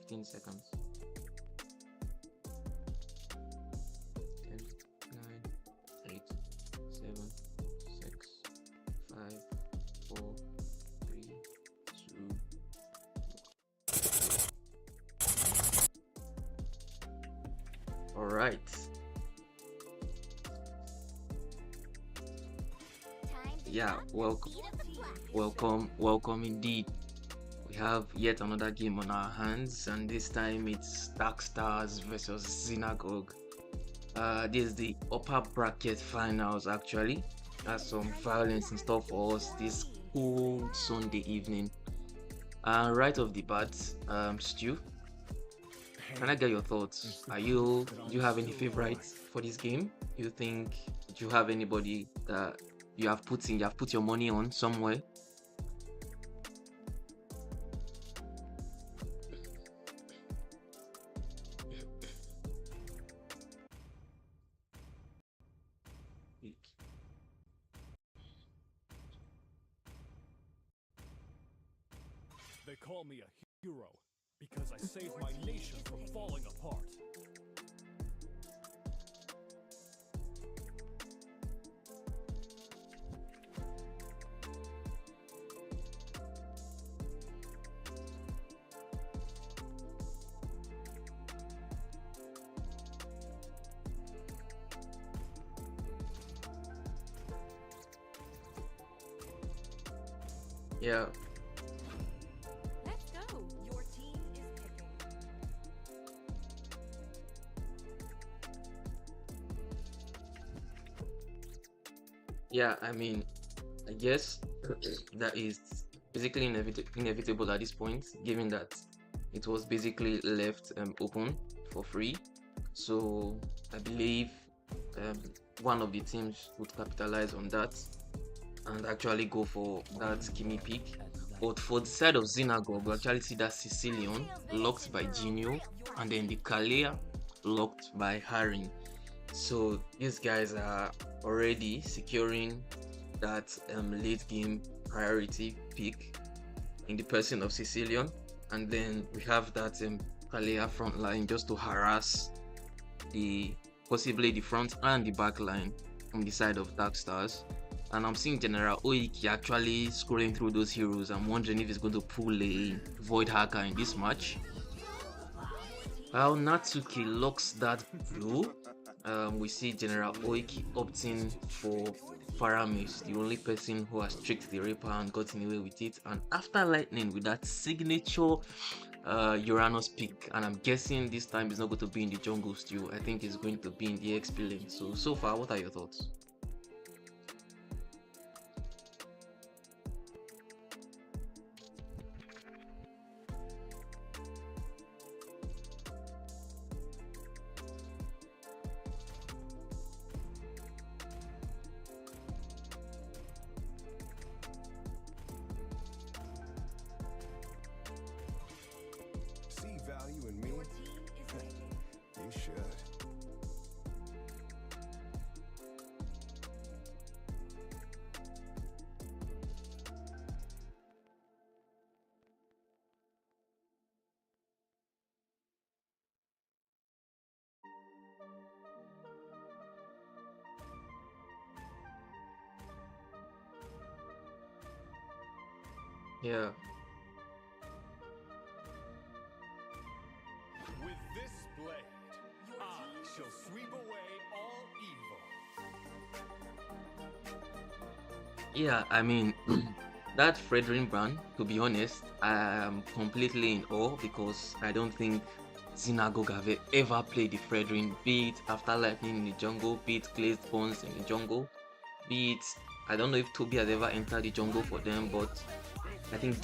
15 seconds. 10, 9, 8, 7, 6, 5, 4, 3, 2. All right. Yeah, welcome indeed. We have yet another game on our hands, and this time it's Darkstars versus Xenagogue. This is the upper bracket finals actually. Has some violence in store for us this cool Sunday evening. Right off the bat, Stu, can I get your thoughts? Do you have any favorites for this game? Do you have anybody that you have put your money on somewhere? They call me a hero because I saved my nation from falling apart. Yeah. Let's go. Your team is picking. Yeah, I mean, I guess that is basically inevitable at this point, given that it was basically left open for free. So I believe um, one of the teams would capitalize on that and actually go for that gimme pick. But for the side of Xenagogue, we actually see that Sicilian locked by Genio, and then the Kalea locked by Haring. So these guys are already securing that late game priority pick in the person of Sicilian, and then we have that Kalea front line just to harass possibly the front and the back line from the side of Darkstars. And I'm seeing General Oiki actually scrolling through those heroes. I'm wondering if he's going to pull a Void Hacker in this match. While Natsuki locks that blue, we see General Oiki opting for Faramis, the only person who has tricked the Reaper and gotten away with it. And after Lightning with that signature Uranus pick, and I'm guessing this time it's not going to be in the jungle stew. I think it's going to be in the XP lane. So far, what are your thoughts? See value in me? Your team is picking. You should. Yeah. With this blade, I shall sweep away all evil. Yeah, I mean, that Fredrin brand, to be honest, I am completely in awe because I don't think Xenagogue have ever played the Fredrin, be it after Lightning in the jungle, be it Glazed Bones in the jungle, be it, I don't know if Toby has ever entered the jungle for them, but I think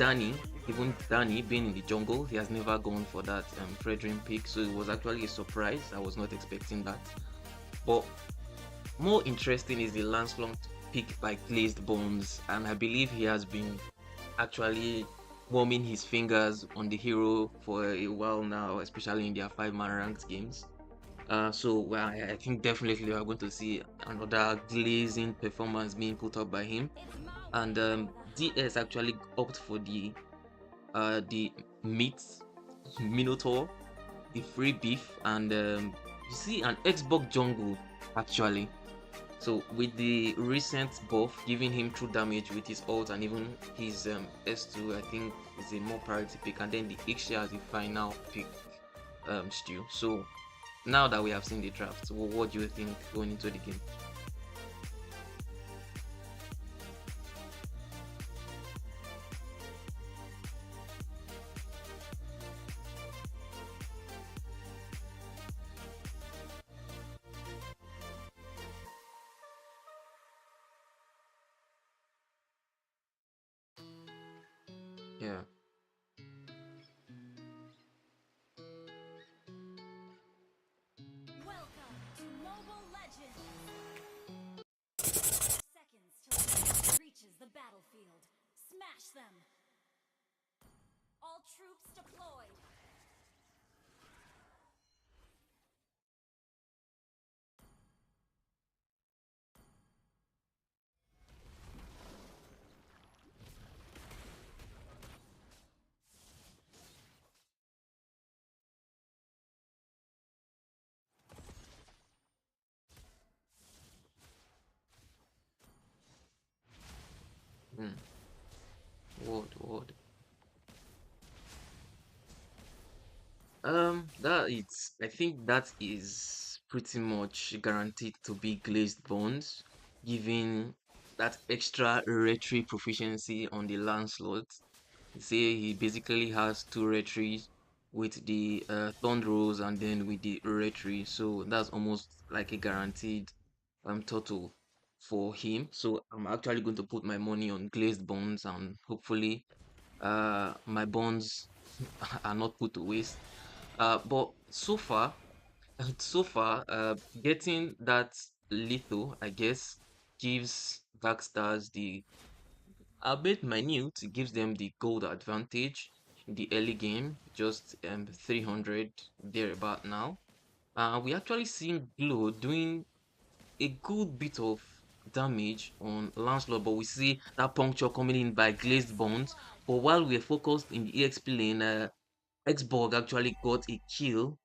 even Danny being in the jungle, he has never gone for that Fredrin pick, so it was actually a surprise. I was not expecting that. But more interesting is the Lancelot pick by Glazed Bones, and I believe he has been actually warming his fingers on the hero for a while now, especially in their 5-man ranked games. So I think definitely we are going to see another glazing performance being put up by him. And DS actually opt for the meat Minotaur, the free beef, and you see an Xbox jungle actually. So with the recent buff giving him true damage with his ult and even his S2, I think is a more priority pick, and then the Ixia as the final pick, Stu. So now that we have seen the draft, what do you think going into the game? Yeah. Welcome to Mobile Legends! Seconds till the enemy reaches the battlefield. Smash them! All troops deployed! Hmm. What? I think that is pretty much guaranteed to be glazed bonds, given that extra retry proficiency on the Lancelot. Say he basically has two retries with the Thundrose and then with the retry, so that's almost like a guaranteed total for him. So I'm actually going to put my money on glazed bonds, and hopefully my bonds are not put to waste. But so far, getting that lethal, I guess, gives Darkstars the a bit minute. It gives them the gold advantage in the early game, just 300 thereabout now. We actually seen Glow doing a good bit of damage on Lancelot, but we see that puncture coming in by Glazed Bones. But while we're focused in the EXP lane, Xborg actually got a kill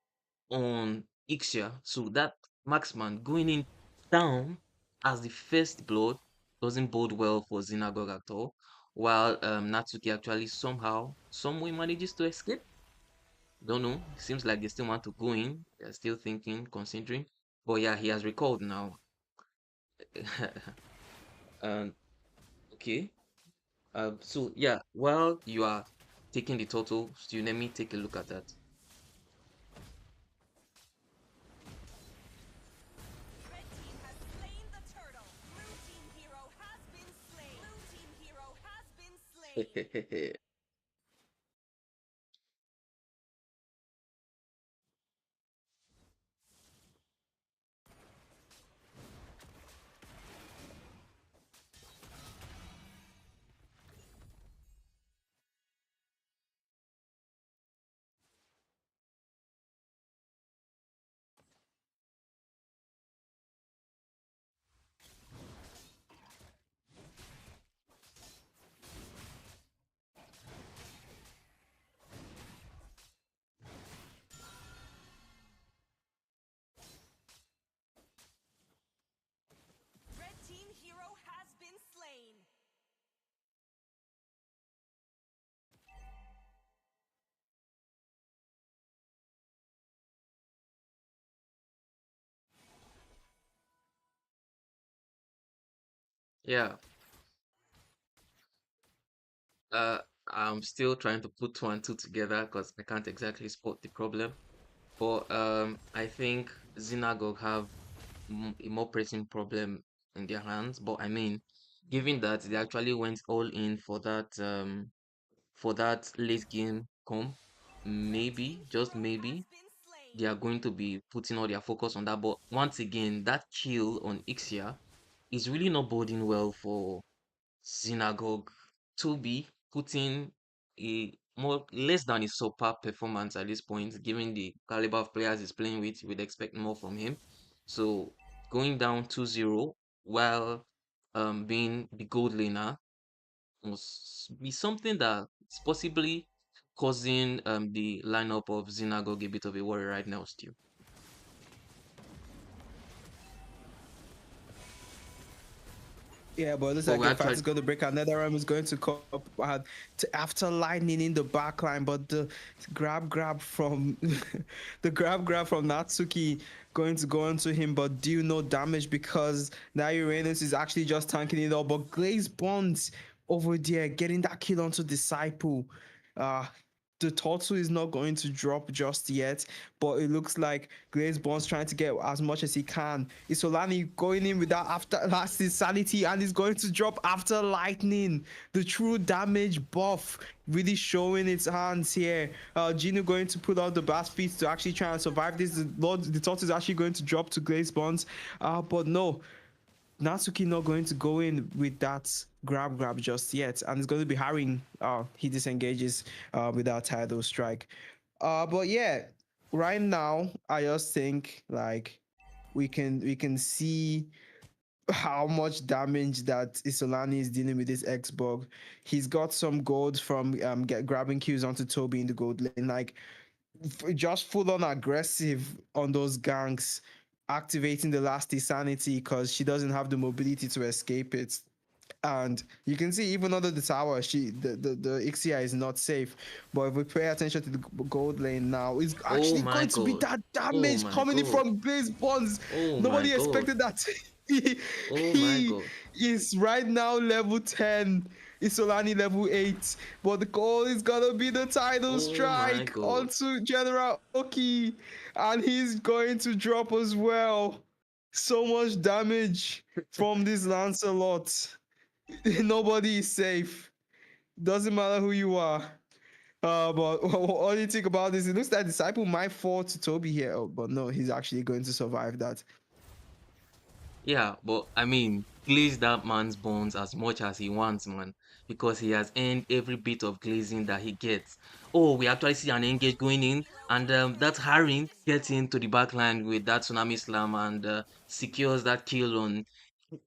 on Ixia. So that marksman going in down as the first blood doesn't bode well for Xenagogue at all. While Natsuki actually somehow, some way manages to escape. Don't know. Seems like they still want to go in. They're still thinking, considering. But yeah, he has recalled now. um, okay. So yeah, while you are taking the total, so let me take a look at that. Red team has slain the turtle! Blue team hero has been slain! Blue team hero has been slain! Red team hero has been slain! Yeah. Uh, I'm still trying to put two and two together because I can't exactly spot the problem. But I think Xenagogue have a more pressing problem in their hands. But I mean, given that they actually went all in for that late game comp, Red team maybe, just hero has maybe, been they slain! are going to be putting all their focus on that. But once again, that kill on Ixia is really not boding well for Synagogue to be putting a more less than a subpar performance at this point, given the caliber of players he's playing with, you would expect more from him. So going down 2-0 while being the gold laner must be something that is possibly causing the lineup of Xenagogue a bit of a worry right now still. Yeah, but it looks But like we a fight actually is going to break. Another round is going to come up after lightning in the back line, but the grab from the grab from Natsuki going to go into him, but do no damage because now Uranus is actually just tanking it all. But Glaze Bonds over there getting that kill onto Disciple. Uh the turtle is not going to drop just yet, but it looks like Glaze Bond's trying to get as much as he can. Isolani going in with that after last insanity and is going to drop after lightning. The true damage buff really showing its hands here. Gino going to put out the best feet to actually try and survive this. The turtle is actually going to drop to Glaze Bonds, but no. Natsuki not going to go in with that grab just yet, and it's going to be harrying. He disengages with that tidal strike. But yeah, right now I just think like we can see how much damage that Isolani is dealing with this X-Bug. He's got some gold from grabbing kills onto Toby in the gold lane. Like just full on aggressive on those ganks, activating the last insanity because she doesn't have the mobility to escape it. And you can see even under the tower, the Ixia is not safe. But if we pay attention to the gold lane now, it's oh actually my going to be god. that Oh damage my coming in god. from Blaze Bonds. Oh my Nobody god. expected that. he, Oh my he god. is right now level 10. Isolani level 8. But the goal is gonna be the title Oh my strike god. onto General Oki. And he's going to drop as well. So much damage from this Lancelot. Nobody is safe. Doesn't matter who you are. But what do you think about this? It looks like Disciple might fall to Toby here, but no, he's actually going to survive that. Yeah, but I mean, glaze that man's bones as much as he wants, man, because he has earned every bit of glazing that he gets. Oh, we actually see an engage going in, and that Haring gets into the back line with that tsunami slam and secures that kill on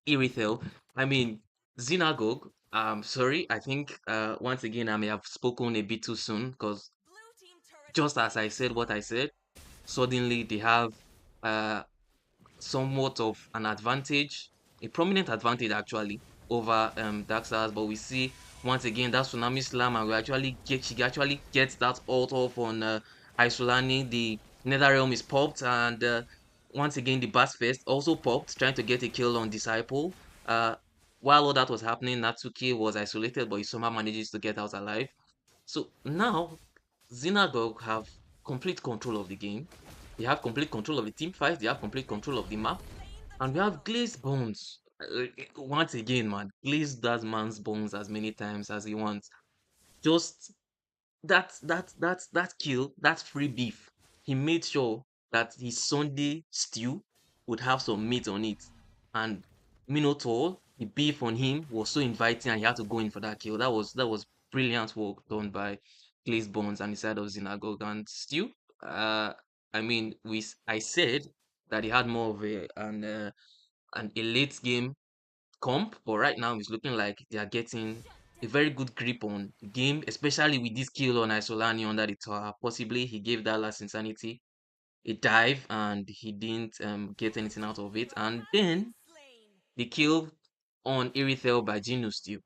Irithel. I mean, Xenagogue, sorry, I think once again I may have spoken a bit too soon because Blue team turret has just as been I said what I destroyed. said, suddenly they have uh somewhat of an advantage, a prominent advantage actually over Darkstars, but we see once again that tsunami slam and she actually gets that ult off on Isolani. The Nether Realm is popped and once again the Bass Fest also popped, trying to get a kill on Disciple. Uh while all that was happening, Natsuki was isolated, but he somehow manages to get out alive. So now Xenagogue have complete control of the game. They have complete control of the team fight. They have complete control of the map. Slain the And we have turtle. Glazed Bones. Once again, man, Glaze that man's bones as many times as he wants. Just that kill, that free beef. He made sure that his Sunday stew would have some meat on it. And Minotaur, the beef on him was so inviting and he had to go in for that kill. That was brilliant work done by Glaze Bones and the side of Xenagogue and Stew. Uh I mean I said that he had more of an elite game comp, but right now it's looking like they are getting a very good grip on the game, especially with this kill on Isolani under the tower. Possibly he gave that last insanity a dive and he didn't get anything out of it. Hero And has been then slain. the kill on Irithel by Genius too.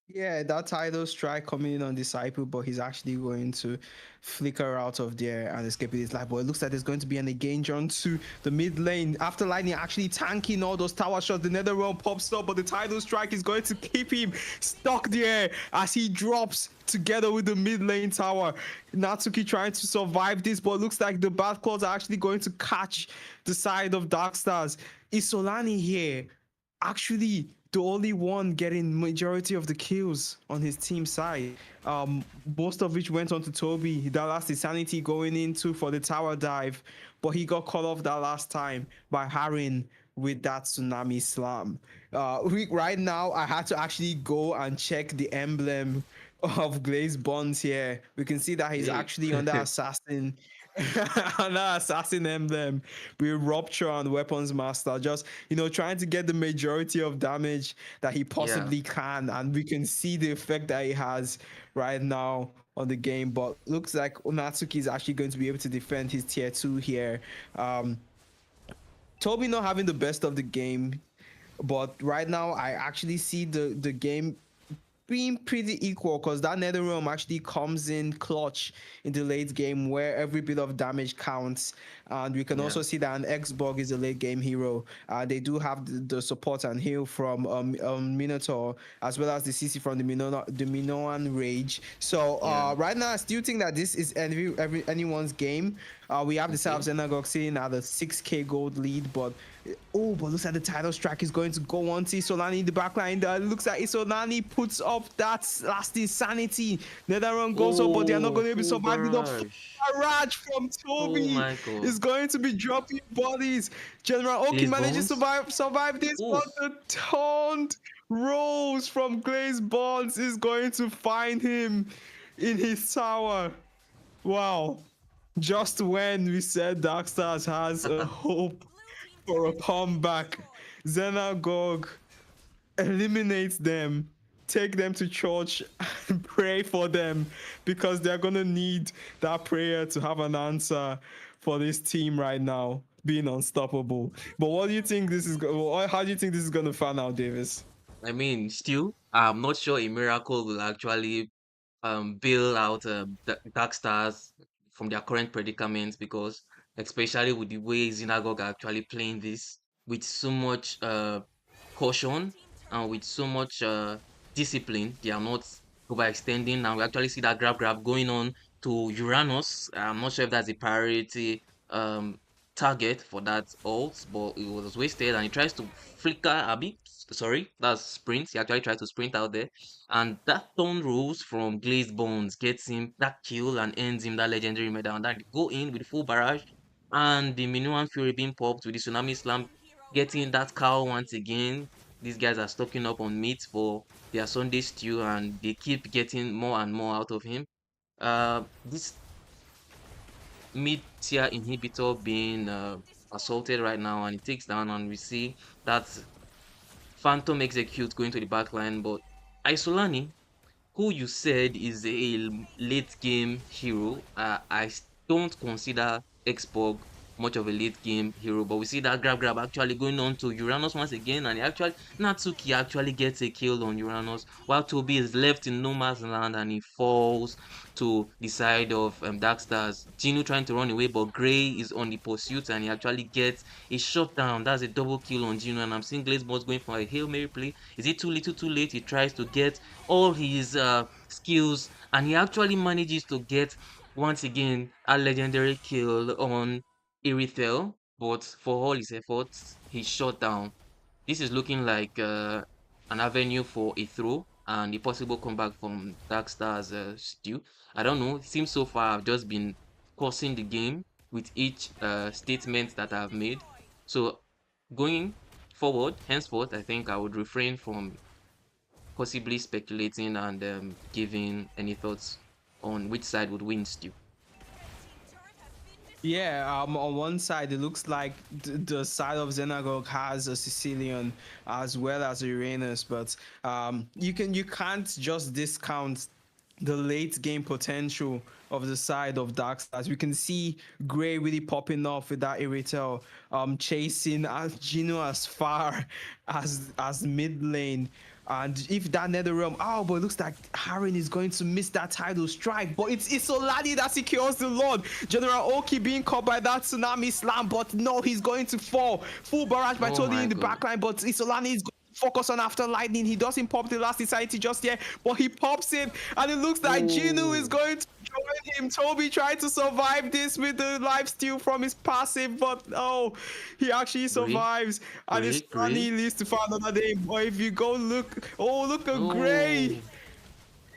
Yeah, that tidal strike coming in on Disciple, but he's actually going to flicker out of there and escape with his life. But it looks like there's going to be an engage onto the mid lane. After Lightning actually tanking all those tower shots, the Nether Realm pops up, but the tidal strike is going to keep him stuck there as he drops together with the mid lane tower. Natsuki trying to survive this, but it looks like the Bat Claws are actually going to catch the side of Darkstars. Isolani here actually the only one getting majority of the kills on his team side. Most of which went on to Toby. That last insanity going into for the tower dive, but he got cut off that last time by Harin with that tsunami slam. Right now, I had to actually go and check the emblem of Glaze Bonds here. We can see that he's Hey. actually under assassin. Now assassin emblem with rupture and weapons master, just trying to get the majority of damage that he Yeah, possibly can, and we can see the effect that he has right now on the game. But looks like Onatsuki is actually going to be able to defend his tier 2 here. um Toby not having the best of the game, but right now I actually see the game being pretty equal, because that netherrealm actually comes in clutch in the late game where every bit of damage counts. And we can yeah, also see that an Xbog is a late game hero. They do have the support and heal from Minotaur, as well as the CC from the Minoan Rage. So yeah. right now I still think that this is anyone's game. We have the Okay. South Xenagogue sitting at a 6k gold lead, but but looks like the title strike is going to go on to Isolani in the backline. Looks like Isolani puts up that last insanity. Netherrealm goes up, but they are not Oh, going to be able to full survive the barrage. barrage from Oh Toby. my God. Is going to be dropping bodies. General Oki Glazed manages to bones. survive this, Oof. but the taunt Rose from Glaze Bonds is going to find him in his tower. Wow. Just when we said Darkstars has a hope for a comeback, Xenagogue eliminates them, take them to church, and pray for them, because they're gonna need that prayer to have an answer for this team right now being unstoppable. But what do you think this is? How do you think this is gonna fan out, Davis? I mean, still, I'm not sure a miracle will actually bail out Dark Stars from their current predicaments, because especially with the way Xenagogue are actually playing this with so much caution and with so much discipline, they are not overextending. And we actually see that grab going on to Uranus. I'm not sure if that's a priority um target for that ult, but it was wasted, and he tries to flicker a bit. Sorry, that's sprint. He actually tries to sprint out there, and that turn rules from Glazed Bones gets him that kill and ends him that legendary medal. And then go in with full barrage, and the Minuan Fury being popped with the Tsunami Slam, getting that cow once again. These guys are stocking up on meat for their Sunday stew, and they keep getting more and more out of him. This mid-tier inhibitor being assaulted right now, and it takes down, and we see that Phantom Execute going to the back line, but Isolani, who you said is a late game hero, don't consider Xpog much of a late game hero, but we see that grab actually going on to Uranus once again, and Natsuki actually gets a kill on Uranus, while Toby is left in no man's land, and he falls to the side of Darkstars. Gino trying to run away, but Gray is on the pursuit, and he actually gets a shutdown. That's a double kill on Gino, and I'm seeing Glazebots going for a Hail Mary play. Is it too little too late? He tries to get all his skills, and he actually manages to get once again a legendary kill on Irithel, but for all his efforts, he's shot down. This is looking like an avenue for a throw and a possible comeback from Darkstar's stew. I don't know. It seems so far I've just been cursing the game with each statement that I've made. So going forward, henceforth, I think I would refrain from possibly speculating and giving any thoughts on which side would win stew. Yeah, on one side it looks like the side of Xenagogue has a Sicilian as well as a Uranus, but you can't just discount the late game potential of the side of Darkstars. We can see Gray really popping off with that Iritel, chasing Gino as far as mid lane. And if that Netherrealm, but it looks like Harin is going to miss that title strike. But it's Isolani that secures the Lord. General Oki being caught by that Tsunami Slam, but no, he's going to fall. Full barrage by Oh Tony my in the god. backline, but Isolani is going to focus on after lightning. He doesn't pop the last insanity just yet, but he pops it, and it looks like Ginu is Oh, going to join him. Toby tried to survive this with the life steal from his passive, but he actually Gray, survives, and Gray, his Isolani Gray. leads to find another day. But if you go look, look at Gray.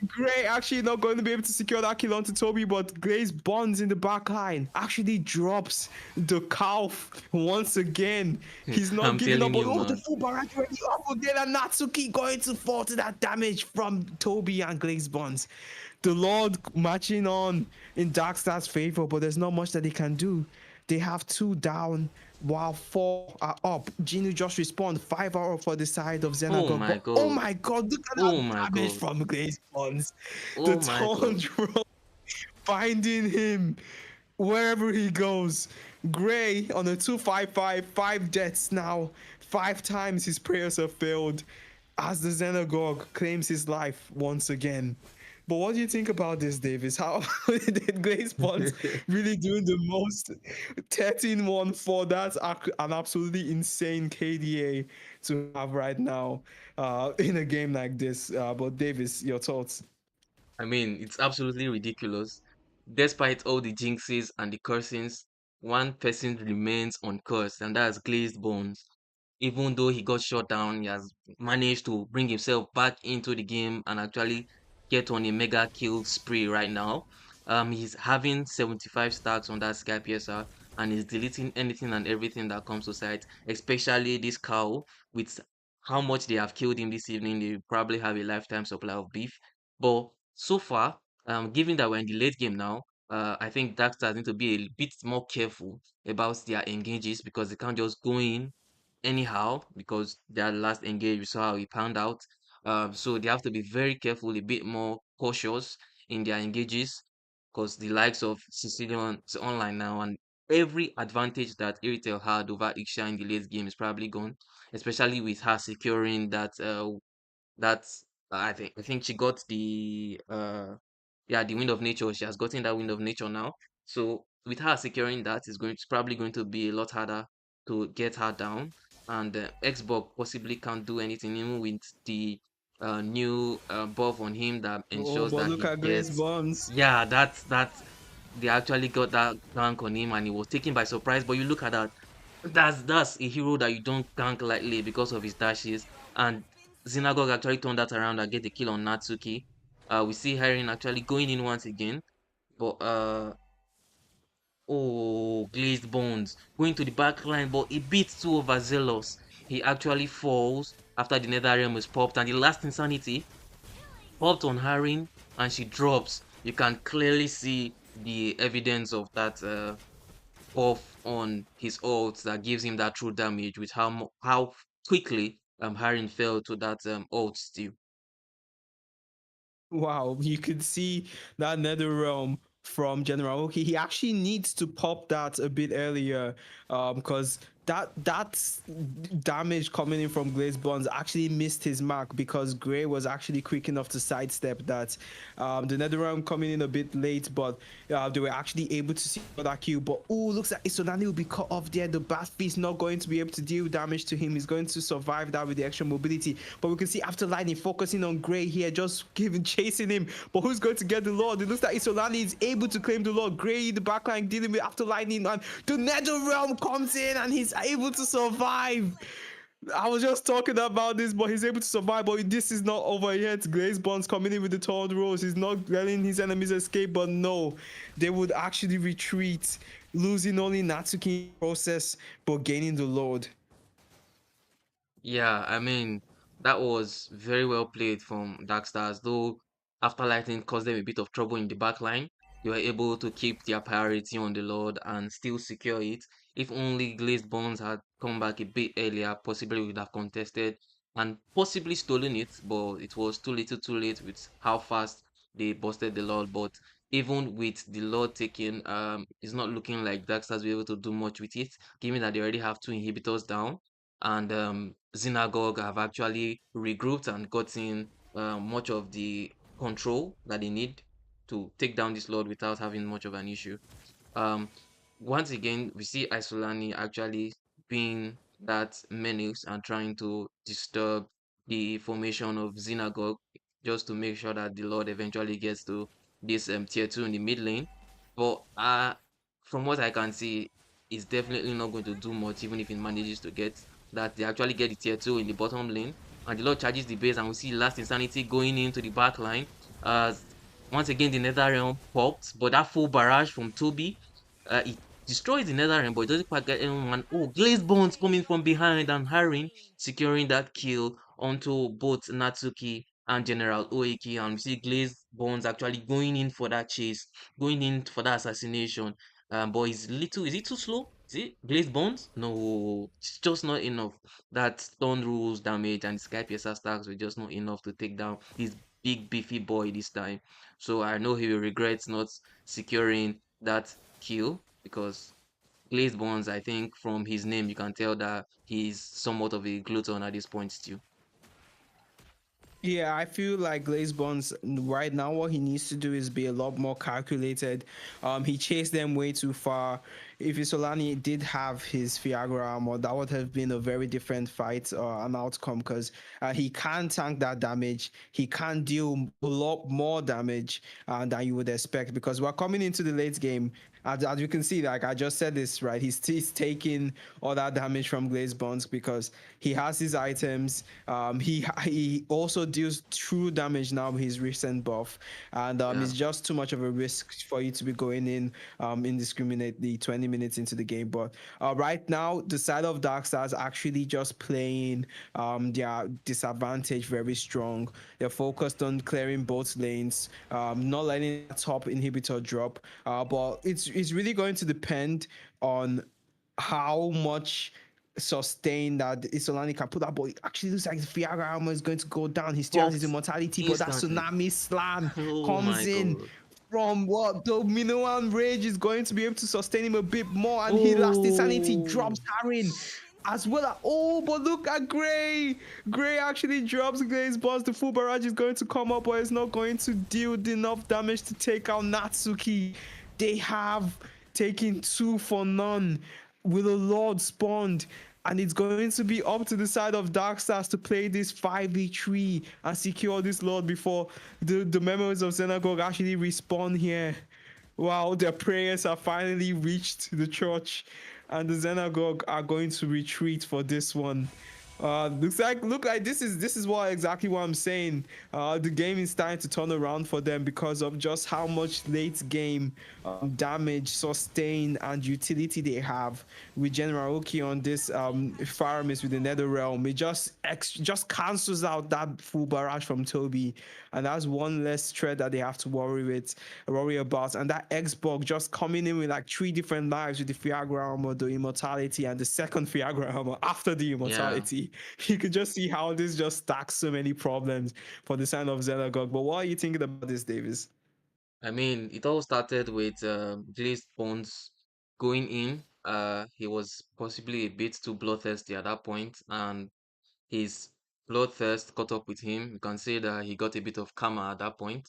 Oh, Gray actually not going to be able to secure that kill onto Toby, but Gray's bonds in the back line actually drops the calf once again. He's not I'm giving up, telling but you, oh, the man. full barrage already up again, and Natsuki going to fall to that damage from Toby and Gray's bonds. The Lord marching on in Darkstar's favor, but there's not much that they can do. They have 2 down while 4 are up. Genu just respawned, 5 are up for the side of Oh Xenagogue. my But oh god. my god, look at Oh that my damage god. from Gray's bonds. The Oh my god. taunt roll finding him wherever he goes. Gray on a 2-5-5, 5 deaths now. 5 times his prayers have failed as the Xenagogue claims his life once again. But what do you think about this, Davis? How did Gray's Bonds really doing the most? 13-1-4. That's an absolutely insane KDA to have right now in a game like this. But Davis, your thoughts? I mean, it's absolutely ridiculous. Despite all the jinxes and the cursings, one person remains uncursed, and that's Glazed Bones. Even though he got shot down, he has managed to bring himself back into the game and actually get on a mega kill spree right now. He's having 75 stacks on that Sky PSR and he's deleting anything and everything that comes to sight, especially this cow with how much they have killed him this evening. They probably have a lifetime supply of beef. But so far, given that we're in the late game now, I think Darkstars need to be a bit more careful about their engages because they can't just go in anyhow because their last engage we saw how he panned out. So they have to be very careful, a bit more cautious in their engages because the likes of Sicilian is online now and every advantage that Iritel had over Iksha in the late game is probably gone, especially with her securing that's I think she got the wind of nature. She has gotten that wind of nature now. So with her securing that, it's probably going to be a lot harder to get her down. And Xbox possibly can't do anything even with the new buff on him that Oh, ensures but that look he at Gray's gets. Bonds. Yeah, that's they actually got that gank on him and he was taken by surprise. But you look at that, that's a hero that you don't gank lightly because of his dashes. And Xenagogue actually turned that around and get the kill on Natsuki. We see Hirin actually going in once again, but oh, Glazed Bones going to the back line, but he beats too overzealous. He actually falls after the Nether Realm is popped, and the last insanity popped on Hirin, and she drops. You can clearly see the evidence of that buff on his ult that gives him that true damage with how quickly Hirin fell to that ult steal. Wow, you could see that nether realm from General. Okay, he actually needs to pop that a bit earlier, because that's damage coming in from Glaze Bonds actually missed his mark because Gray was actually quick enough to sidestep that. The nether realm coming in a bit late, but they were actually able to see that kill. But oh, looks like Isonani will be cut off there. The Bat Beast not going to be able to deal damage to him. He's going to survive that with the extra mobility. But we can see after Lightning focusing on Gray here, just chasing him. But who's going to get the Lord? It looks like Isolani is able to claim the Lord. Gray in the backline dealing with after Lightning, and the Nether Realm comes in and he's able to survive. I was just talking about this, but he's able to survive. But this is not over yet. Glaze Bonds coming in with the Toad Rose. He's not letting his enemies escape, but no, they would actually retreat, losing only Natsuki in the process, but gaining the Lord. Yeah, I mean, that was very well played from Darkstars, though after Lightning caused them a bit of trouble in the back line, they were able to keep their priority on the Lord and still secure it. If only Glazed Bones had come back a bit earlier, possibly we would have contested and possibly stolen it, but it was too little too late with how fast they busted the Lord. But even with the Lord taken, it's not looking like Darkstars will be able to do much with it, given that they already have 2 inhibitors down and Xenagogue have actually regrouped and gotten much of the control that they need to take down this lord without having much of an issue. Um, Once again, we see Isolani actually being that menace and trying to disturb the formation of Xenagogue just to make sure that the lord eventually gets to this tier 2 in the mid lane. But from what I can see, it's definitely not going to do much even if it manages to get that. They actually get the tier 2 in the bottom lane and the lord charges the base and we see last insanity going into the back line Uh, Once again, the Nether Realm popped, but that full barrage from Toby, it destroys the Nether Realm, but it doesn't quite get anyone. Oh, Glazed Bones coming from behind and Harin securing that kill onto both Natsuki and General Oiki, and we see Glazed Bones actually going in for that chase, going in for that assassination. But is it too slow? Is it Glazed Bones? No, it's just not enough. That stun rules damage and Sky Piercer stacks were just not enough to take down this big beefy boy this time. So I know he will regret not securing that kill because Glazed Bones, I think from his name you can tell that he's somewhat of a glutton at this point still. Yeah, I feel like Glaze Bonds right now, what he needs to do is be a lot more calculated. He chased them way too far. If Isolani did have his Fiagra armor, that would have been a very different fight or an outcome because he can tank that damage. He can deal a lot more damage than you would expect because we're coming into the late game. As you can see, like I just said this, right? He's taking all that damage from Glaze Bonds because he has his items. He also deals true damage now with his recent buff, and Yeah, it's just too much of a risk for you to be going in indiscriminately 20 minutes into the game. But right now, the side of Darkstars actually just playing their disadvantage very strong. They're focused on clearing both lanes, not letting that top inhibitor drop. But it's really going to depend on how much sustain that Isolani can put up, but it actually looks like the Fiagra armor is going to go down. He still has his popped immortality, but that instantly. tsunami slam Oh comes my in god. from what the Minoan Rage is going to be able to sustain him a bit more, and he last insanity Oh, drops Harin as well. Oh, but look at Gray. Gray actually drops Glaze Boss. The full barrage is going to come up, but it's not going to deal enough damage to take out Natsuki. They have taken two for none with a Lord spawned. And it's going to be up to the side of Darkstars to play this 5v3 and secure this Lord before the memories of Xenagogue actually respawn here. Wow, their prayers have finally reached the church, and the Xenagogue are going to retreat for this one. Look like this is what exactly what I'm saying. The game is starting to turn around for them because of just how much late game damage, sustain, and utility they have with General Oki on this Faramis with the Nether Realm. It just cancels out that full barrage from Toby, and that's one less threat that they have to worry about. And that Xbox just coming in with like three different lives with the Fiagra armor, the immortality, and the second Fiagra armor after the yeah. immortality. You could just see how this just stacks so many problems for the sign of Xenagogue. But what are you thinking about this, Davis? I mean, it all started with Glazed Bones going in. He was possibly a bit too bloodthirsty at that point, and his bloodthirst caught up with him. You can say that he got a bit of karma at that point.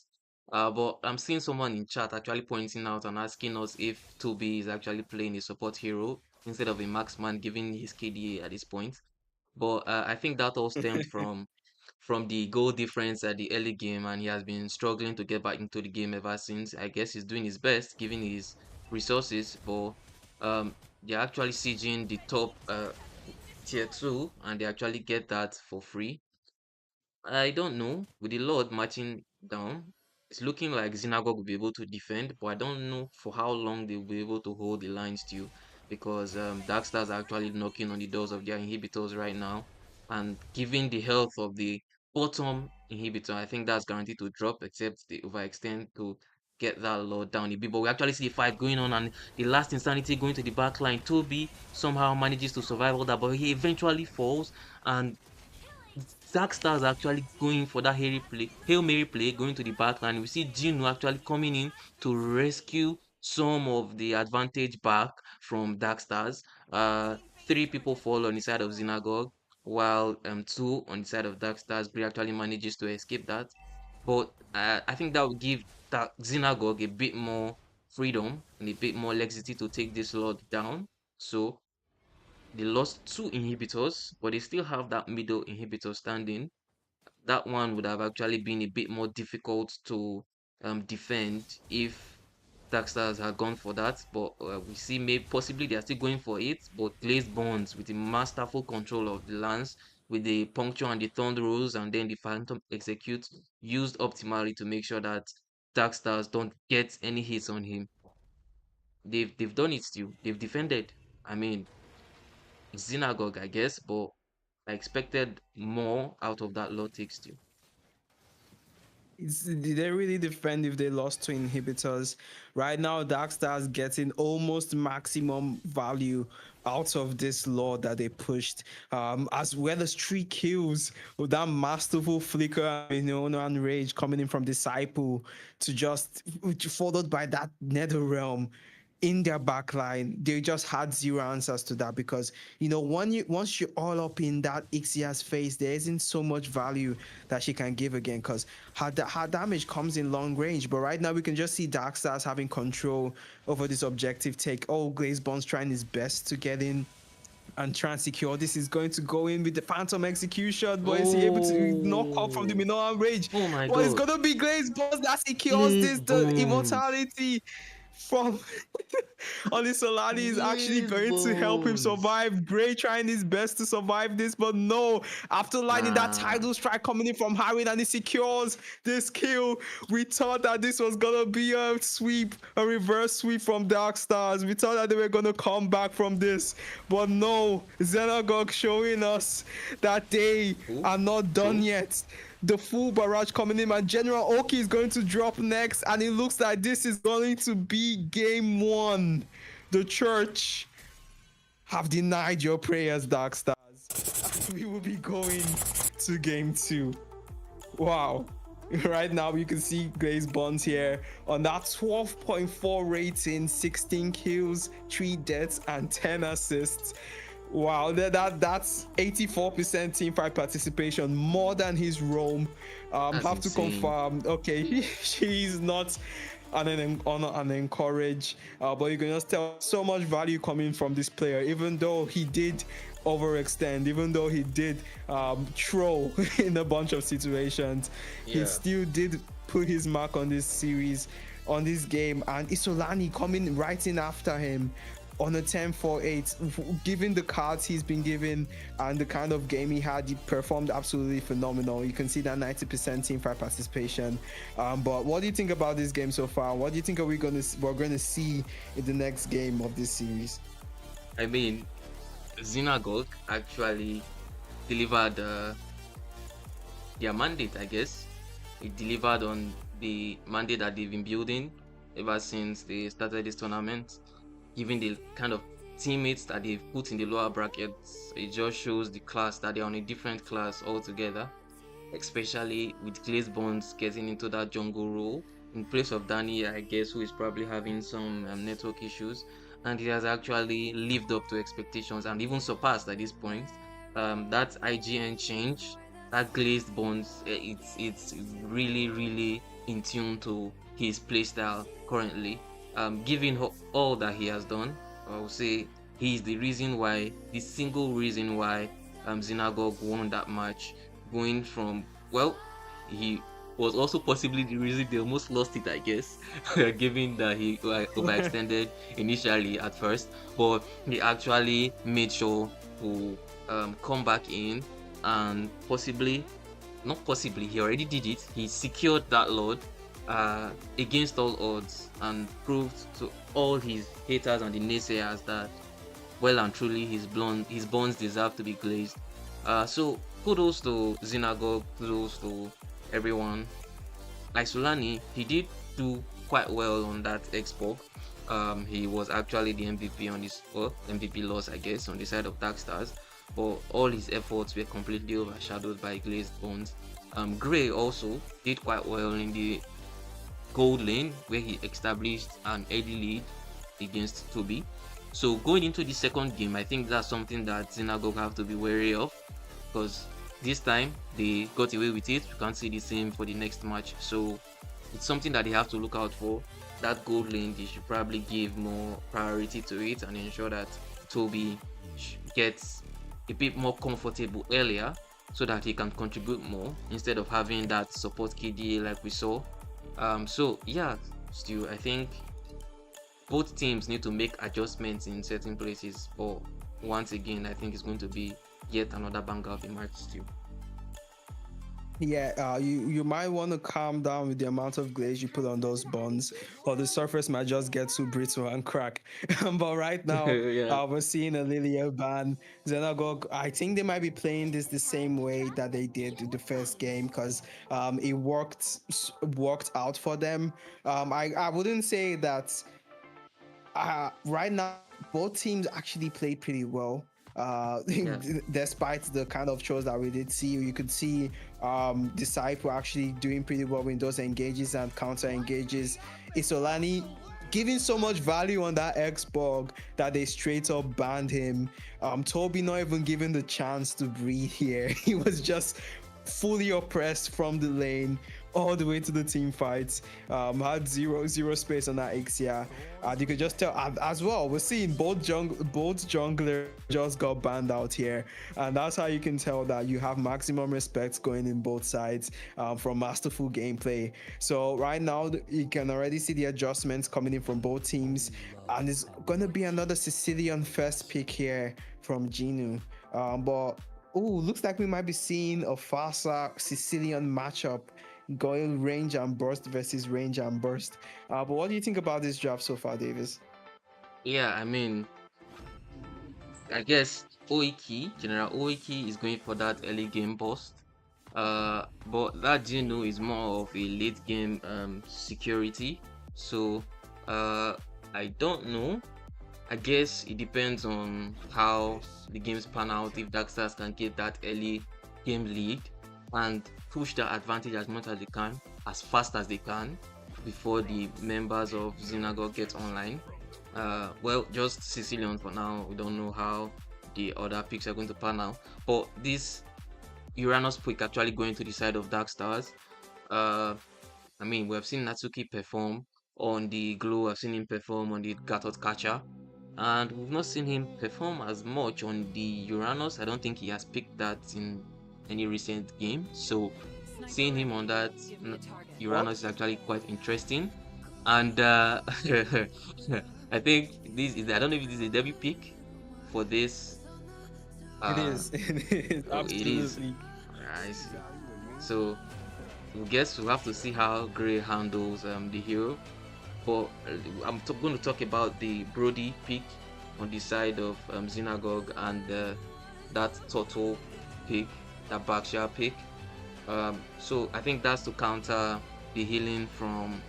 But I'm seeing someone in chat actually pointing out and asking us if Toby is actually playing a support hero instead of a marksman, given his KDA at this point. But I think that all stemmed from the goal difference at the early game, and he has been struggling to get back into the game ever since. I guess he's doing his best given his resources, but they're actually sieging the top tier 2 and they actually get that for free. I don't know. With the Lord marching down, it's looking like Xenagogue will be able to defend, but I don't know for how long they'll be able to hold the line still because Darkstars are actually knocking on the doors of their inhibitors right now. And given the health of the bottom inhibitor, I think that's guaranteed to drop except they overextend to get that Lord down a bit. But we actually see the fight going on and the last insanity going to the back line. Toby somehow manages to survive all that, but he eventually falls and Darkstars are actually going for that Hail Mary play, going to the back line. We see Gino actually coming in to rescue some of the advantage back from Darkstars. Three people fall on the side of Xenagogue, while two on the side of Darkstars. Bri actually manages to escape that. But I think that would give that Xenagogue a bit more freedom and a bit more laxity to take this Lord down. So they lost two inhibitors, but they still have that middle inhibitor standing. That one would have actually been a bit more difficult to defend if Darkstars had gone for that. But we see maybe possibly they are still going for it. But Glazed Bonds with the masterful control of the lance with the puncture and the thorn rolls and then the phantom execute used optimally to make sure that Darkstars don't get any hits on him. They've done it still. They've defended. I mean, Xenagogue, I guess, but I expected more out of that low take still. Did they really defend if they lost two inhibitors? Right now, Darkstar's getting almost maximum value out of this lord that they pushed, as well as 3 kills with that masterful flicker, and rage coming in from Disciple to just followed by that Nether Realm in their backline. They just had zero answers to that because once you're all up in that Ixia's face, there isn't so much value that she can give again because her damage comes in long range. But right now we can just see Darkstars having control over this objective take. Glazebond's trying his best to get in and try and secure. This is going to go in with the Phantom Execution, but is he able to knock off from the Minoan Rage? Oh my But it's god. gonna be Glazebond that secures this. The Glazebones. immortality from on his Solani is actually going to help him Glazebones. survive. Gray trying his best to survive this, but no. After lining that Nah. tidal strike coming in from Harry, and he secures this kill. We thought that this was gonna be a sweep, a reverse sweep from Darkstars. We thought that they were gonna come back from this, but no. Xenagogue showing us that they are not done yet. The full barrage coming in, and General Oki is going to drop next, and it looks like this is going to be game 1. The church have denied your prayers, Darkstars. We will be going to game 2. Wow. Right now you can see Glazebond here on that 12.4 rating, 16 kills, 3 deaths, and 10 assists. Wow, that's 84% team fight participation, more than his roam. That's Have to insane. confirm. Okay, he's not an honor and encourage, but you can just tell so much value coming from this player, even though he did overextend, even though he did troll in a bunch of situations. He Yeah. still did put his mark on this series, on this game, and Isolani coming right in after him on a 10-4-8. Given the cards he's been given and the kind of game he had, he performed absolutely phenomenal. You can see that 90% team fight participation. But what do you think about this game so far? What do you think we're going to see in the next game of this series? I mean, Xenagogue actually delivered their mandate, I guess. It delivered on the mandate that they've been building ever since they started this tournament. Given the kind of teammates that they've put in the lower brackets, it just shows the class that they're on a different class altogether, especially with Glazebonds getting into that jungle role in place of Danny, I guess, who is probably having some network issues, and he has actually lived up to expectations and even surpassed at this point. That IGN change, that glazed bonds, it's really in tune to his playstyle currently. Given all that he has done, I would say he's the reason why, the single reason why Xenagogue won that match. Going from, well, he was also possibly the reason they almost lost it, I guess, given that he overextended initially at first, but he actually made sure to come back in and he already did it. He secured that Lord against all odds and proved to all his haters and the naysayers that well and truly his bonds deserve to be glazed. So kudos to Xenagogue, kudos to everyone. Like Solani, he did do quite well on that expo. He was actually the MVP on this MVP loss, I guess, on the side of Darkstars, but all his efforts were completely overshadowed by glazed bonds. Gray also did quite well in the gold lane, where he established an early lead against Toby. So going into the second game, I think that's something that Xenagogue have to be wary of, because this time they got away with it. You can't see the same for the next match, so it's something that they have to look out for. That gold lane, they should probably give more priority to it and ensure that Toby gets a bit more comfortable earlier, so that he can contribute more instead of having that support KDA like we saw. So yeah, still I think both teams need to make adjustments in certain places, but once again I think it's going to be yet another banger of a match still. Yeah, you might want to calm down with the amount of glaze you put on those buns, or the surface might just get too brittle and crack. But right now, Yeah. we're seeing a Lilia ban. Xenagogue, I think they might be playing this the same way that they did the first game because it worked out for them. I wouldn't say that right now both teams actually played pretty well. Yeah. Despite the kind of shows that we did see, you could see Disciple actually doing pretty well in those engages and counter engages. Isolani giving so much value on that X-Bug that they straight up banned him. Toby not even given the chance to breathe here. He was just fully oppressed from the lane all the way to the team fights. Had zero space on that Ixia. You could just tell as well. We're seeing both junglers just got banned out here, and that's how you can tell that you have maximum respect going in both sides from masterful gameplay. So right now you can already see the adjustments coming in from both teams, and it's gonna be another Sicilian first pick here from Genu. But looks like we might be seeing a faster Sicilian matchup going range and burst versus range and burst. But what do you think about this draft so far, Davis? Yeah, I mean, I guess Oiki, General Oiki is going for that early game burst. But that Geno is more of a late game security. So I don't know. I guess it depends on how the games pan out. If Darkstars can get that early game lead and push the advantage as much as they can, as fast as they can, before the members of Xenagogue get online. Well, just Sicilian for now. We don't know how the other picks are going to pan out. But this Uranus pick actually going to the side of Darkstars. I mean, we have seen Natsuki perform on the Glow. I've seen him perform on the Gatot Catcher. And we've not seen him perform as much on the Uranus. I don't think he has picked that in any recent game. So seeing him on that Uranus is actually quite interesting. And I think this is, I don't know if this is a debut pick for this. It is. It is. Oh, it is. Absolutely. I see. So we guess we'll have to see how Gray handles the hero. But I'm going to talk about the Brody pick on the side of Xenagogue and that Turtle pick, that Berkshire pick. So I think that's to counter the healing from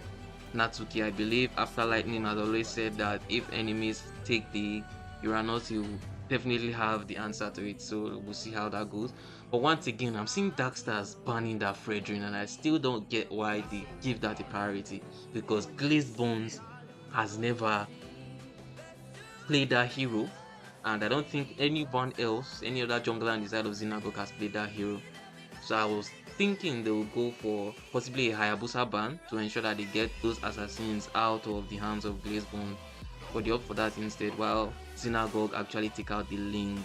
Natsuki. I believe After Lightning has always said that if enemies take the Uranus, you definitely have the answer to it. So we'll see how that goes. But once again, I'm seeing Darkstars banning that Fredrin, and I still don't get why they give that a priority, because Glazed Bones has never played that hero, and I don't think anyone else, any other jungler on the side of Xenagogue has played that hero. So I was thinking they will go for possibly a Hayabusa ban to ensure that they get those assassins out of the hands of Glazed Bones. But they opt for that instead, while Xenagogue actually take out the Ling.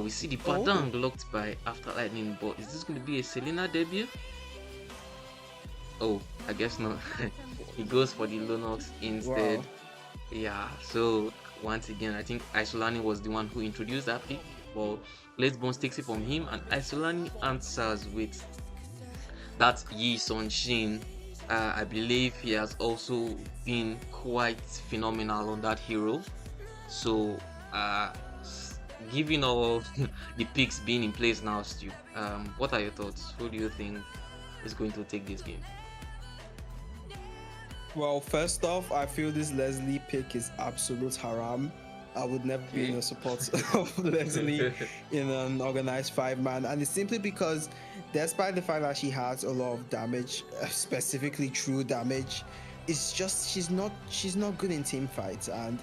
We see the Badang locked by After Lightning, but is this going to be a Selena debut? Oh, I guess not. He goes for the Lunox instead. Wow. Yeah, so once again, I think Isolani was the one who introduced that pick. Well, Let's Bones takes it from him, and Isolani answers with that Yi Sun Shin. I believe he has also been quite phenomenal on that hero. So, given all the picks being in place now, Stu, what are your thoughts? Who do you think is going to take this game? Well, first off, I feel this Leslie pick is absolute haram. I would never be in the support of Leslie in an organized 5-man, and it's simply because, despite the fact that she has a lot of damage, specifically true damage, it's just she's not good in team fights, and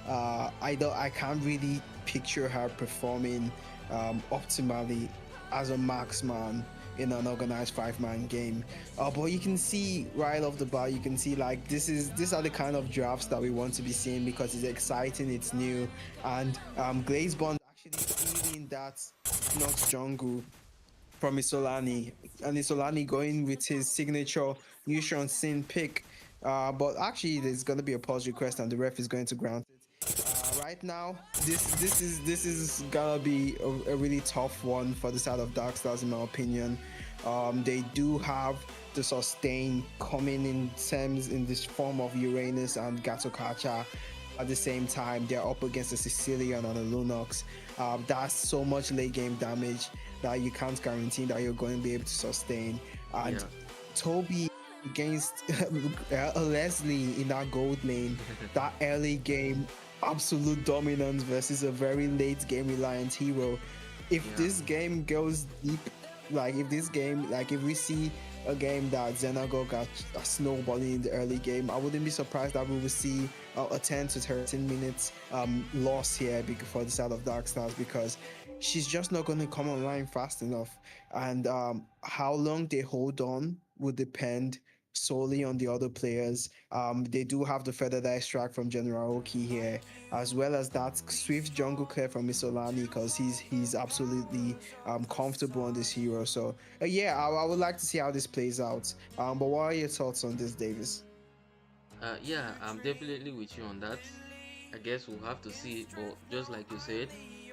I can't really picture her performing optimally as a marksman in an organized 5-man game. But you can see right off the bat, you can see like these are the kind of drafts that we want to be seeing, because it's exciting, it's new, and Glazebond actually stealing that Nox jungle from Isolani, and Isolani going with his signature Neutron Sin pick. But actually there's going to be a pause request and the ref is going to grant it. Right right now, this is gonna be a really tough one for the side of Darkstars, in my opinion. They do have the sustain coming in terms in this form of Uranus and Gatokacha. At the same time, they're up against a Sicilian and a Lunox. That's so much late game damage that you can't guarantee that you're going to be able to sustain. And Yeah. Toby against Leslie in that gold lane, that early game absolute dominance versus a very late game reliant hero. If Yeah. this game goes deep, like if this game, like if we see a game that Xenagogue got snowballing in the early game, I wouldn't be surprised that we will see a 10 to 13 minutes loss here for the side of Darkstars, because she's just not going to come online fast enough. And how long they hold on will depend solely on the other players. They do have the feather dice track from General Oki here, as well as that swift jungle clear from Isolani, because he's absolutely comfortable on this hero. So yeah, I would like to see how this plays out. But what are your thoughts on this, Davis? Yeah, I'm definitely with you on that. I guess we'll have to see, but just like you said,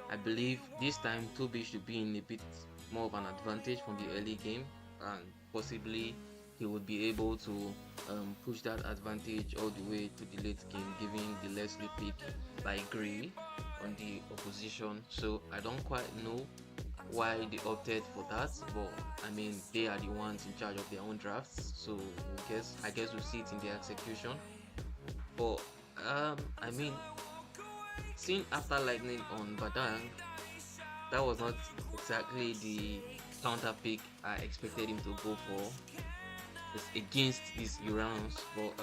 I believe this time Toby should be in a bit more of an advantage from the early game, and possibly he would be able to push that advantage all the way to the late game, giving the Leslie pick by Gray on the opposition. So I don't quite know why they opted for that, but I mean they are the ones in charge of their own drafts, so I guess we'll see it in their execution. But I mean, seeing after lightning on Badang, that was not exactly the counter pick I expected him to go for. It's against this Uranus, but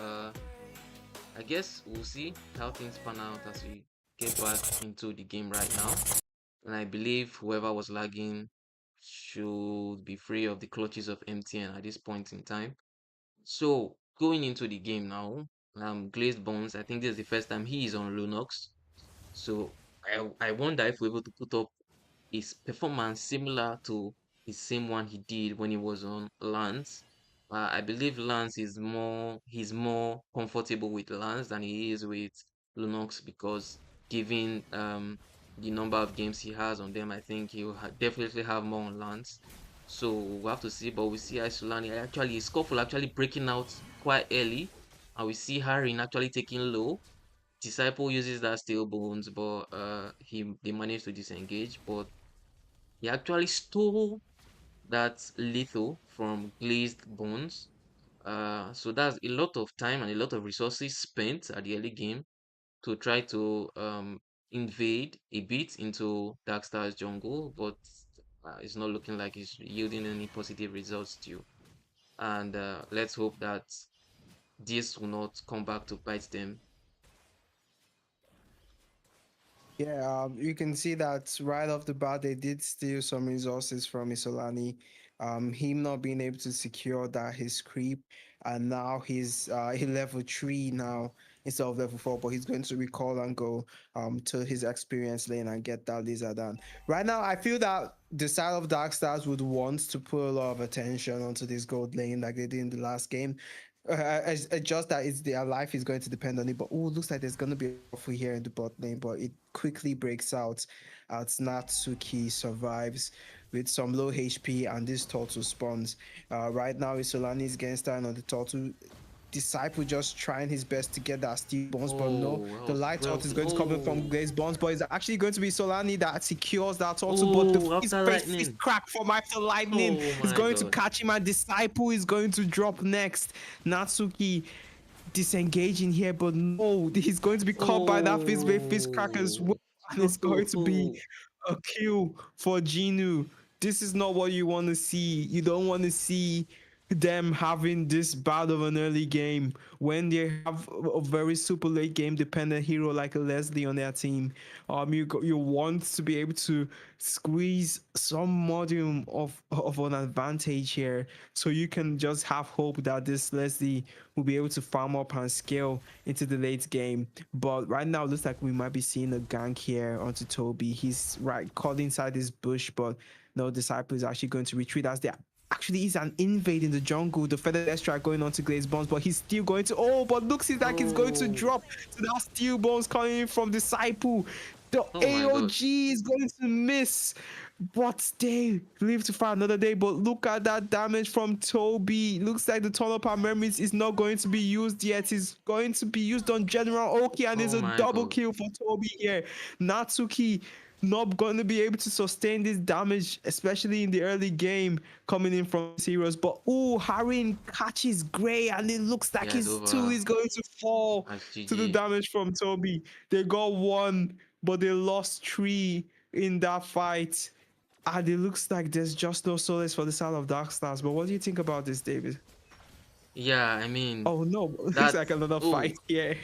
I guess we'll see how things pan out as we get back into the game right now. And I believe whoever was lagging should be free of the clutches of MTN at this point in time. So going into the game now, Glazed Bones, I think this is the first time he is on Lunox. So I wonder if we're able to put up his performance similar to the same one he did when he was on Lance. I believe Lance is he's more comfortable with Lance than he is with Lunox, because given the number of games he has on them, I think he will definitely have more on Lance. So we'll have to see, but we see Isolani actually Scuffle actually breaking out quite early, and we see Harin actually taking low. Disciple uses that steel bones, but they managed to disengage. But he actually stole that lethal from glazed bones. So that's a lot of time and a lot of resources spent at the early game to try to invade a bit into Darkstar's jungle, but it's not looking like it's yielding any positive results to you. And let's hope that this will not come back to bite them. Yeah, you can see that right off the bat, they did steal some resources from Isolani. Him not being able to secure that his creep, and now he level 3 now instead of level 4, but he's going to recall and go to his experience lane and get that lizard down. Right now, I feel that the side of Dark Stars would want to put a lot of attention onto this gold lane like they did in the last game. Just that it's their life is going to depend on it. But oh, looks like there's going to be a ruffle here in the bot lane, but it quickly breaks out as Natsuki survives with some low HP and this turtle spawns. Right now, Isolani is getting started on the turtle. Disciple just trying his best to get that steel bones, but no, Oh, that the was light well. turtle is going to come in from Glaze Bones, but it's actually going to be Solani that secures that turtle, but Oh, his after face is lightning. cracked from after lightning. Oh Is my going to god. catch him, and Disciple is going to drop next. Natsuki disengaging here, but no, he's going to be caught by that fist crack as well, and it's going to be a kill for Genu. This is not what you want to see. You don't want to see them having this bad of an early game when they have a very super late game dependent hero like a Leslie on their team. You want to be able to squeeze some module of an advantage here, so you can just have hope that this Leslie will be able to farm up and scale into the late game. But right now, it looks like we might be seeing a gank here onto Toby. He's right caught inside this bush, but no, Disciple is actually going to retreat as they actually is an invade in the jungle. The feathered airstrike going on to Glaze Bones, but he's still going to. Oh, but looks like he's going to Oh, drop to that Steel Bones coming in from Disciple. The oh my God. AOG is going to miss, but they live to fight another day. But look at that damage from Toby. Looks like the Tunnel Power Memories is not going to be used yet. It's going to be used on General Oki, and there's Oh a my double God. kill for Toby here. Natsuki not going to be able to sustain this damage, especially in the early game coming in from these heroes. But oh, Harin catches Gray, and it looks like Yeah, it's his tool over. is going to fall That's to the GG. damage from Toby. They got one, but they lost three in that fight. And it looks like there's just no solace for the side of Darkstars. But what do you think about this, David? Yeah, I mean, Oh no, it looks that. like another Oh, fight here.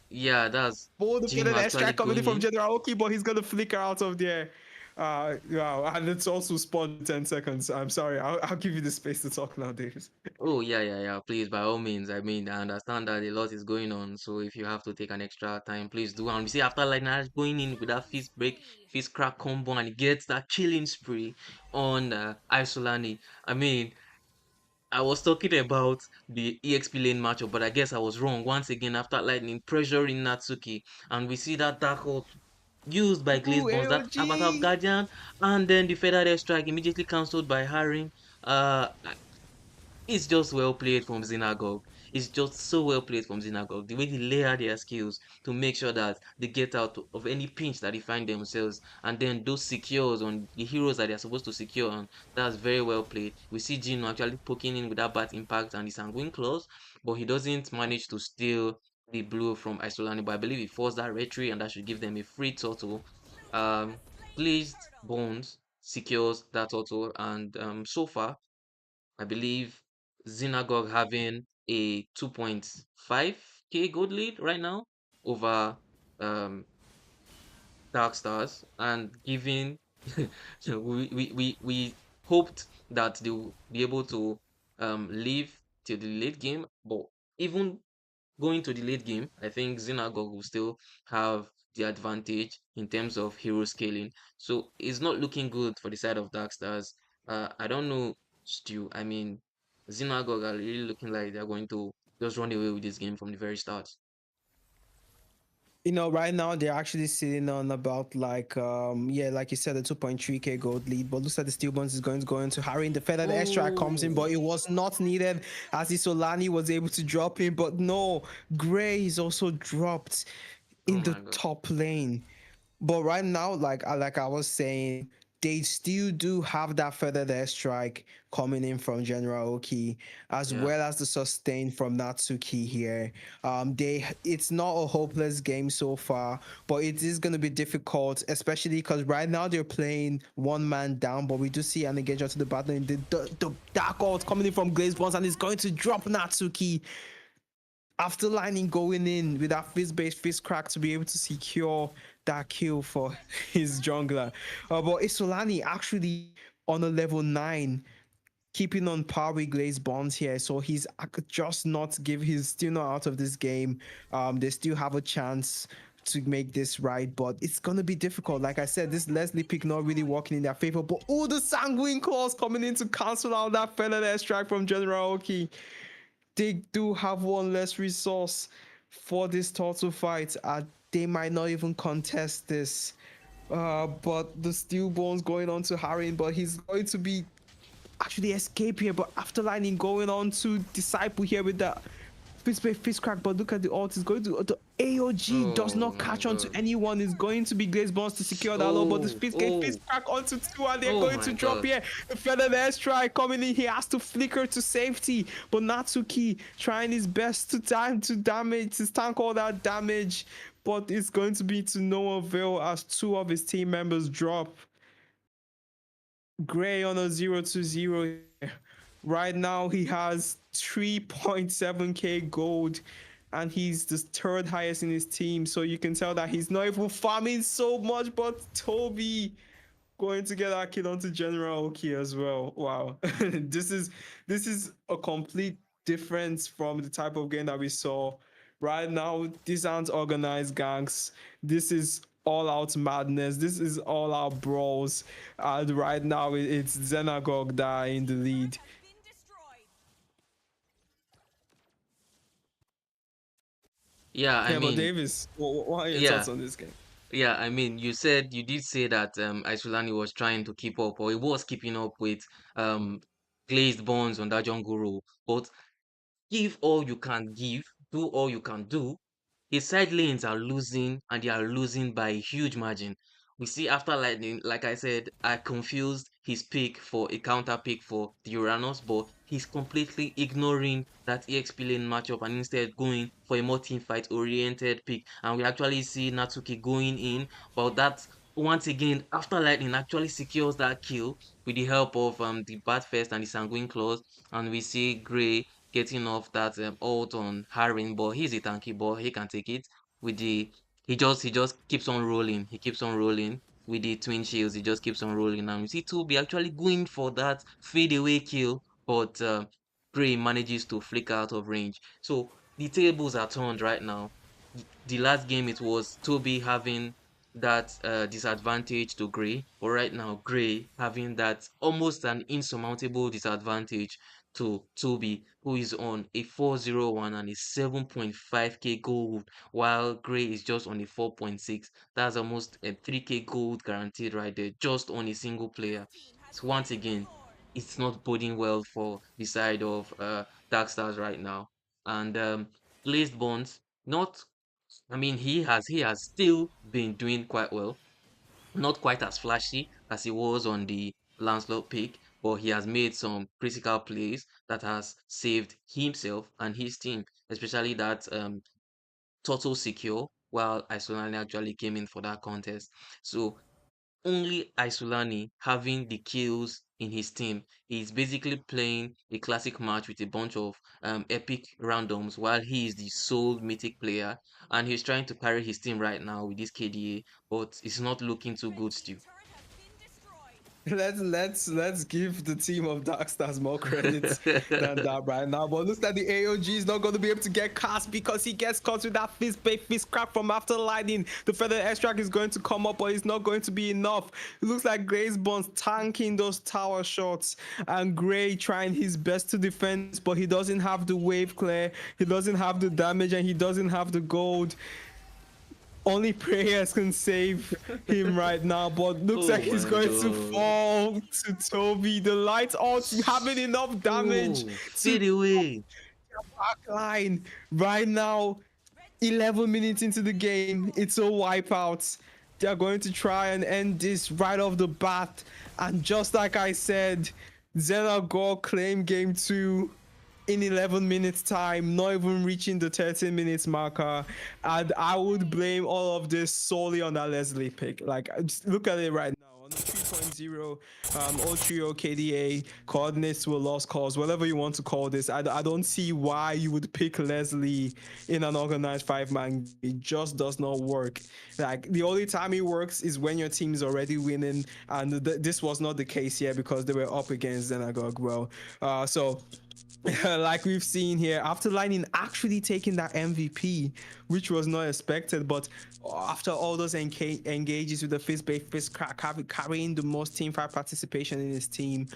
yeah, that's Oh, the Jim feeling actually extra coming in going from in. General Oki, but he's gonna flicker out of there. Wow, and it's also spawned in 10 seconds. I'm sorry, I'll give you the space to talk now, David. Oh, yeah, yeah, yeah. Please, by all means. I mean, I understand that a lot is going on. So if you have to take an extra time, please do. And we see after like Nash going in with that fist break, fist crack combo, and he gets that killing spree on Isolani. I mean, I was talking about the EXP lane matchup, but I guess I was wrong once again after lightning pressuring Natsuki. And we see that dark ult used by Ooh, Glaze Bones, that Avatar of AOG! Guardian, and then the Feathered Air Strike immediately cancelled by Haring. It's just well played from Xenagogue. It's just so well played from Xenagogue. The way they layer their skills to make sure that they get out of any pinch that they find themselves, and then those secures on the heroes that they're supposed to secure on. That's very well played. We see Gino actually poking in with that bat impact and the sanguine claws, but he doesn't manage to steal the blue from Isolani. But I believe he forced that retry, and that should give them a free turtle. Um, Glazed Bones secures that turtle, and so far I believe Xenagogue having a 2.5k gold lead right now over um Darkstars, and giving we hoped that they will be able to live till the late game, but even going to the late game, I think Xenagogue will still have the advantage in terms of hero scaling. So it's not looking good for the side of Darkstars. I don't know, Stu. I mean, Xenagogue are really looking like they're going to just run away with this game from the very start. Right now they're actually sitting on about like yeah, like you said, a 2.3k gold lead. But looks like the Steelbones is going to go into Harry. The feathered extra comes in, Oh, but it was not needed as the Solani was able to drop in. But no, Gray is also dropped oh in the my God. top lane. But right now, like I was saying, they still do have that feathered airstrike coming in from General Oki, as Yeah. well as the sustain from Natsuki here. It's not a hopeless game so far, but it is going to be difficult, especially because right now they're playing one man down. But we do see an engagement to the battle in the dark ult coming in from Glaze Bonds, and it's going to drop Natsuki after lightning going in with that fist based fist crack to be able to secure that kill for his jungler. But Isolani actually on a level 9, keeping on par with Glaze Bonds here. So just not give, he's still not out of this game. They still have a chance to make this right, but it's gonna be difficult. Like I said, this Leslie pick not really working in their favor. But oh, the sanguine claws coming in to cancel out that feather airstrike from General Oki. They do have one less resource for this turtle fight. They might not even contest this. But the stillborn's going on to Harin, but he's going to be actually escape here. But after lightning going on to disciple here with the fist crack, but look at the ult. Is going to the AOG does Oh not my catch on to God. anyone. Is going to be Glaze Bonds to secure that low, but the Oh, fist oh, crack onto two, and they're oh going my to drop God. here. The feathered airstrike coming in. He has to flicker to safety, but Natsuki trying his best to tank all that damage, but it's going to be to no avail as two of his team members drop. Gray on a 0-0. Right now, he has 3.7k gold, and he's the third highest in his team. So you can tell that he's not even farming so much. But Toby going to get that kill onto General Oki as well. Wow, this is a complete difference from the type of game that we saw. Right now, these aren't organized gangs. This is all out madness. This is all out brawls. And right now it's Xenagogue that are in the lead. Has been destroyed. Yeah, I Yeah, but mean, Davis, what are your yeah, thoughts on this game? yeah, I mean, you did say that Isolani was trying to keep up, or he was keeping up with um glazed bonds on that jungle role, but give all you can give, do all you can do. His side lanes are losing, and they are losing by a huge margin. We see after Lightning, like I said, I confused his pick for a counter pick for the Uranus, but he's completely ignoring that EXP lane matchup and instead going for a more team fight oriented pick. And we actually see Natsuki going in, but that's once again after Lightning actually secures that kill with the help of the Batfest and the Sanguine Claws, and we see Gray getting off that ult on Harin, but he's a tanky ball. He can take it with the he just keeps on rolling. He keeps on rolling with the twin shields. He just keeps on rolling. And we see Toby actually going for that fadeaway kill, but Gray manages to flick out of range. So the tables are turned right now. The last game it was Toby having that disadvantage to Gray, but right now Gray having that almost an insurmountable disadvantage to Toby, who is on a 401 and a 7.5k gold, while Gray is just on a 4.6. That's almost a 3k gold guaranteed right there, just on a single player. Team has So once claimed the again, Lord. it's not boding well for the side of Darkstars right now. And Glazed Bonds, not I mean, he has still been doing quite well. Not quite as flashy as he was on the Lancelot pick, but he has made some critical plays that has saved himself and his team, especially that total secure while Isolani actually came in for that contest. So only Isolani having the kills in his team. He's basically playing a classic match with a bunch of epic randoms while he is the sole mythic player and he's trying to carry his team right now with this KDA, but it's not looking too Red good team's still. turret has been destroyed. Let's give the team of Darkstars more credit than that right now. But looks like the AOG is not going to be able to get cast because he gets caught with that fist crack from after lightning. The feather extract is going to come up, but it's not going to be enough. It looks like Gray's Bonds tanking those tower shots, and Gray trying his best to defend, but he doesn't have the wave clear, he doesn't have the damage, and he doesn't have the gold. Only prayers can save him right now, but looks like Oh he's my going to god. fall to Toby. The lights aren't having enough damage Oh, to fade away. backline right now. 11 minutes into the game, it's a wipeout. They're going to try and end this right off the bat, and just like I said, Xenagogue claim game 2 in 11 minutes time, not even reaching the 13 minutes marker. And I would blame all of this solely on that Leslie pick. Like, just look at it right now on the 3.0 all trio KDA coordinates to a lost cause, whatever you want to call this. I don't see why you would pick Leslie in an organized 5-man. It just does not work. Like, the only time it works is when your team is already winning, and this was not the case here because they were up against Xenagogue. Well, so like we've seen here, after Lightning actually taking that MVP, which was not expected, but after all those engages with the fist crack, carrying the most team fight participation in his team,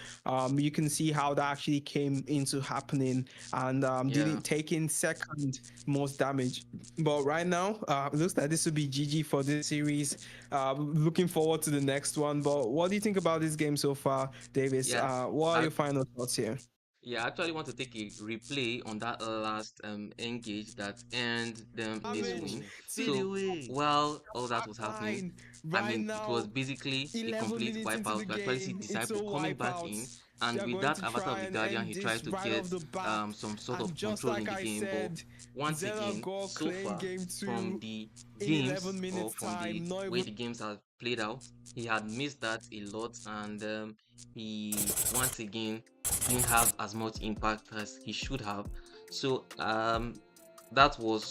you can see how that actually came into happening, and didn't taking second most damage. But right now, it looks like this will be GG for this series. Looking forward to the next one. But what do you think about this game so far, Davis? Yeah. What are I, your final thoughts here? Yeah, I actually want to take a replay on that last engage that earned them this Damage win. to So while all that was happening, line I right mean, it was now. basically a 11 complete minutes into the wipeout. We actually see game, it's a Disciple coming back wipeout. in, and They're with going that to Avatar of try the and Guardian, end he tries this to right get off the bat. some sort And of just control in like the I game. But said, once again, Xenagogue so claim far game from 2 the in games 11 or minutes from the time. Not way even the games have played out, he had missed that a lot, and he once again didn't have as much impact as he should have. So that was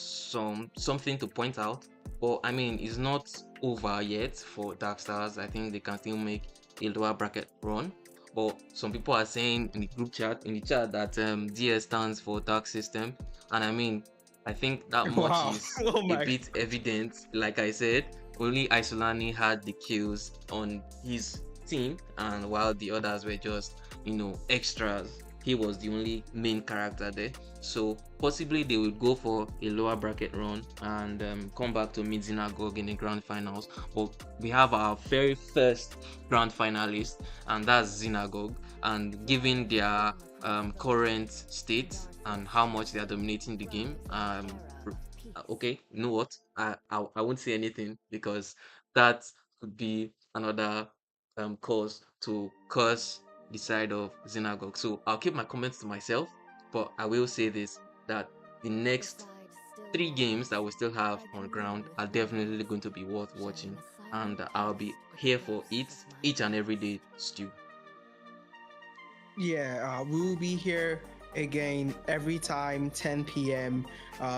something to point out. But I mean, it's not over yet for Darkstars. I think they can still make a lower bracket run. But some people are saying in the group chat, in the chat, that DS stands for Dark System, and I mean, I think that much wow. is Oh a my. bit evident. Like I said, only Isolani had the kills on his team, and while the others were just, extras. He was the only main character there. So possibly they will go for a lower bracket run and come back to meet Xenagogue in the grand finals. But we have our very first grand finalist, and that's Xenagogue. And given their current state and how much they are dominating the game, okay, you know what? I won't say anything because that could be another cause to curse the side of Xenagogue. So I'll keep my comments to myself, but I will say this, that the next 3 games that we still have on ground are definitely going to be worth watching, and I'll be here for it each and every day, Stu. Yeah, we will be here again every time 10 p.m.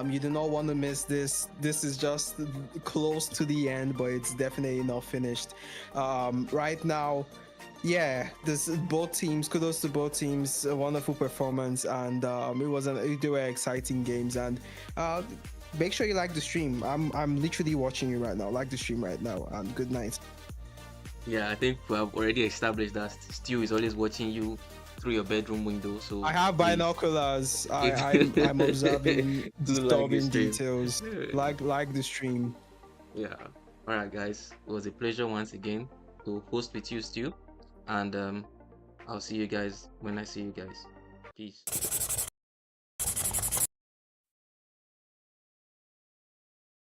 You do not want to miss this. This is just close to the end, but it's definitely not finished. Right now, yeah, this both teams. Kudos to both teams. A wonderful performance, and they were exciting games. And make sure you like the stream. I'm literally watching you right now. Like the stream right now. And good night. Yeah, I think we have already established that Stu is always watching you through your bedroom window. So I have please, binoculars. I'm observing do like the disturbing stream. details. Like the stream. Yeah. All right, guys. It was a pleasure once again to host with you, Stu. And I'll see you guys when I see you guys. Peace.